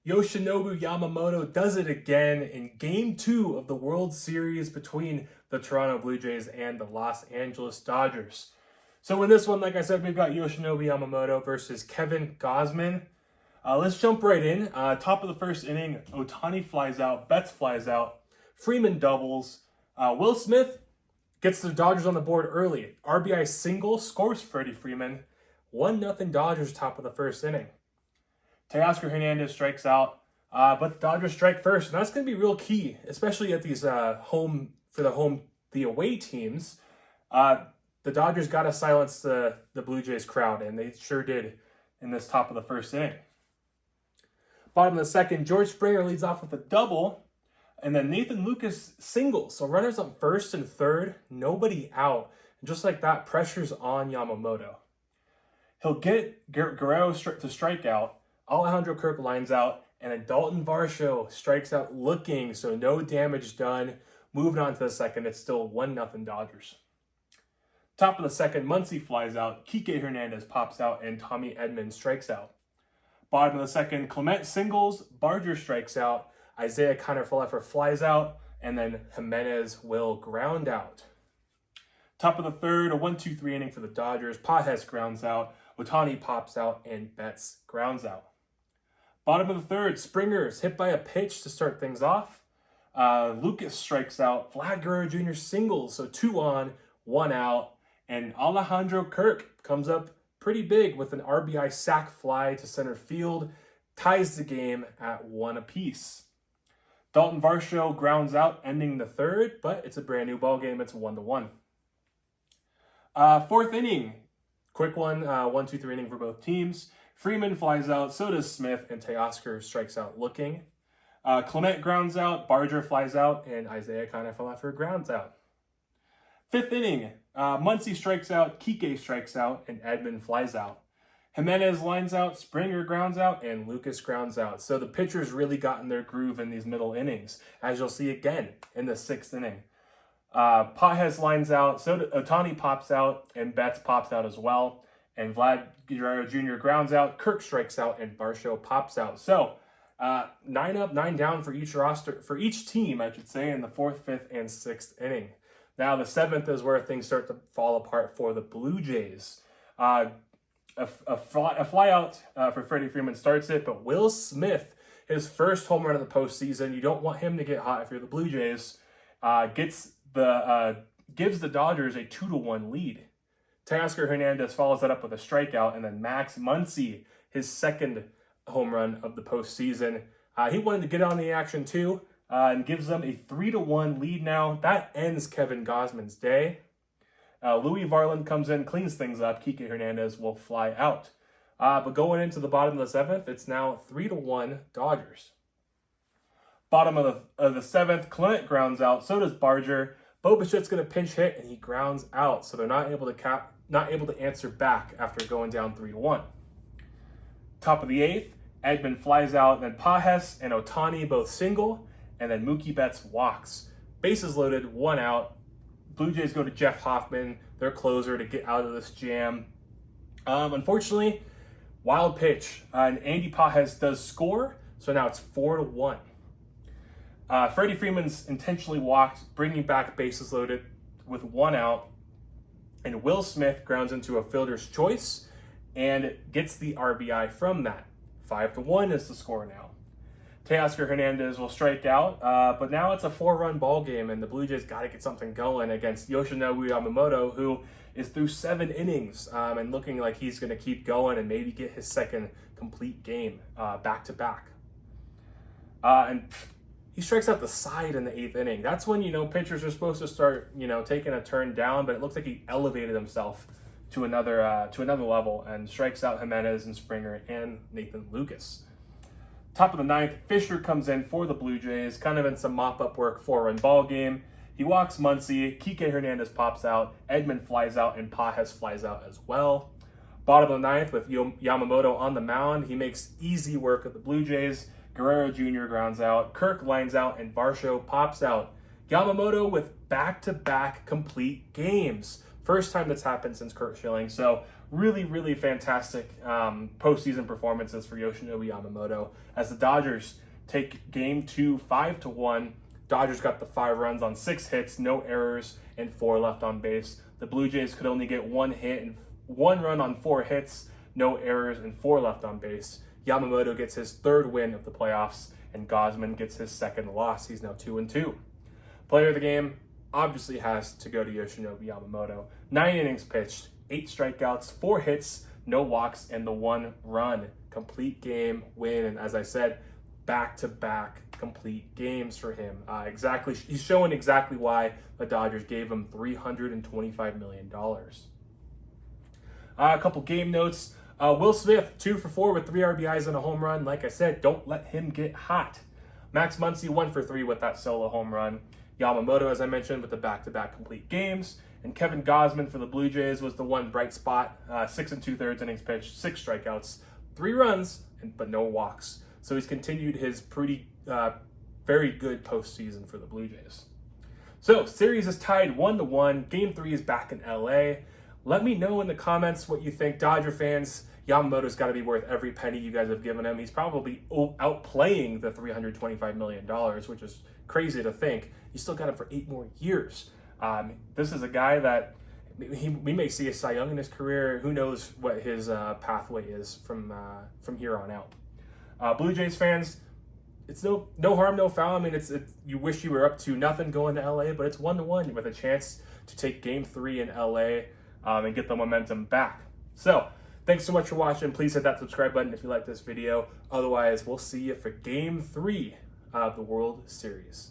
Yoshinobu Yamamoto does it again in Game 2 of the World Series between the Toronto Blue Jays and the Los Angeles Dodgers. So in this one, like I said, we've got Yoshinobu Yamamoto versus Kevin Gausman. Let's jump right in. Top of the first inning, Ohtani flies out, Betts flies out, Freeman doubles. Will Smith gets the Dodgers on the board early. RBI single scores Freddie Freeman. 1-0 Dodgers top of the first inning. Teoscar Hernandez strikes out, but the Dodgers strike first, and that's going to be real key, especially at these the away teams. The Dodgers got to silence the Blue Jays crowd, and they sure did in this top of the first inning. Bottom of the second, George Springer leads off with a double, and then Nathan Lucas singles. So runners on first and third, nobody out. And just like that, pressure's on Yamamoto. He'll get Guerrero to strike out. Alejandro Kirk lines out, and then Dalton Varsho strikes out looking, so no damage done. Moving on to the second, it's still 1-0 Dodgers. Top of the second, Muncy flies out, Kike Hernandez pops out, and Tommy Edman strikes out. Bottom of the second, Clement singles, Barger strikes out, Isaiah Kiner-Falefa flies out, and then Jimenez will ground out. Top of the third, a 1-2-3 inning for the Dodgers. Pages grounds out, Ohtani pops out, and Betts grounds out. Bottom of the third, Springer's hit by a pitch to start things off. Lucas strikes out, Vlad Guerrero Jr. singles, so 2 on, 1 out, and Alejandro Kirk comes up pretty big with an RBI sac fly to center field, ties the game at 1 apiece. Dalton Varsho grounds out, ending the third, but it's a brand new ball game. It's 1-1. Fourth inning, quick one, 1-2-3 inning for both teams. Freeman flies out, so does Smith, and Teoscar strikes out looking. Clement grounds out, Barger flies out, and Isaiah Kiner-Falefa grounds out. Fifth inning, Muncy strikes out, Kike strikes out, and Edman flies out. Jimenez lines out, Springer grounds out, and Lucas grounds out. So the pitchers really got in their groove in these middle innings, as you'll see again in the sixth inning. Pages lines out, so Ohtani pops out, and Betts pops out as well. And Vlad Guerrero Jr. grounds out, Kirk strikes out, and Varsho pops out. So 9 up, 9 down for each team, I should say, in the fourth, fifth, and sixth inning. Now the seventh is where things start to fall apart for the Blue Jays. A fly out for Freddie Freeman starts it, but Will Smith, his first home run of the postseason, you don't want him to get hot if you're the Blue Jays, gives the Dodgers a 2-1 lead. Teoscar Hernandez follows that up with a strikeout, and then Max Muncy, his second home run of the postseason. He wanted to get on the action too, and gives them a 3-1 lead now. That ends Kevin Gausman's day. Louis Varland comes in, cleans things up. Kike Hernandez will fly out. But going into the bottom of the seventh, it's now 3-1 Dodgers. Bottom of the seventh, Clement grounds out. So does Barger. Bo Bichette's going to pinch hit, and he grounds out. So they're not able to answer back after going down 3-1. Top of the eighth, Edman flies out. Then Pages and Ohtani both single, and then Mookie Betts walks. Bases loaded, 1 out. Blue Jays go to Jeff Hoffman, their closer, to get out of this jam. Unfortunately, wild pitch, and Andy Pages does score, so now it's 4-1. Freddie Freeman's intentionally walked, bringing back bases loaded with 1 out, and Will Smith grounds into a fielder's choice and gets the RBI from that. 5-1 is the score now. Teoscar Hernandez will strike out, but now it's a 4-run ball game, and the Blue Jays got to get something going against Yoshinobu Yamamoto, who is through 7 innings and looking like he's going to keep going and maybe get his second complete game back-to-back. And he strikes out the side in the 8th inning. That's when, pitchers are supposed to start, taking a turn down, but it looks like he elevated himself to another level and strikes out Jimenez and Springer and Nathan Lucas. Top of the ninth, Fisher comes in for the Blue Jays, kind of in some mop-up work, 4-run ball game. He walks Muncy, Kike Hernandez pops out, Edman flies out, and Pages flies out as well. Bottom of the ninth, with Yamamoto on the mound, he makes easy work of the Blue Jays. Guerrero Jr. grounds out, Kirk lines out, and Varsho pops out. Yamamoto with back-to-back complete games. First time that's happened since Kurt Schilling. So really, really fantastic postseason performances for Yoshinobu Yamamoto as the Dodgers take game 2 5-1. Dodgers got the 5 runs on 6 hits, no errors, and 4 left on base. The Blue Jays could only get 1 hit and 1 run on 4 hits, no errors, and 4 left on base. Yamamoto gets his 3rd win of the playoffs, and Gausman gets his 2nd loss. He's now 2-2. Player of the game obviously has to go to Yoshinobu Yamamoto. 9 innings pitched, 8 strikeouts, 4 hits, no walks, and the 1 run. Complete game win, and as I said, back-to-back complete games for him. He's showing exactly why the Dodgers gave him $325 million. A couple game notes. Will Smith, 2 for 4 with 3 RBIs and a home run. Like I said, don't let him get hot. Max Muncy, 1 for 3 with that solo home run. Yamamoto, as I mentioned, with the back-to-back complete games. And Kevin Gausman for the Blue Jays was the one bright spot. 6 2/3 innings pitched, 6 strikeouts, 3 runs, but no walks. So he's continued his very good postseason for the Blue Jays. So series is tied 1-1. Game 3 is back in LA. Let me know in the comments what you think. Dodger fans, Yamamoto's got to be worth every penny you guys have given him. He's probably outplaying the $325 million, which is crazy to think. You still got him for 8 more years. This is a guy that we may see a Cy Young in his career. Who knows what his pathway is from here on out. Blue Jays fans, it's no harm, no foul. I mean, it's you wish you were up to nothing going to LA, but it's 1-1 with a chance to take Game 3 in LA and get the momentum back. So, thanks so much for watching. Please hit that subscribe button if you like this video. Otherwise, we'll see you for Game 3 of the World Series.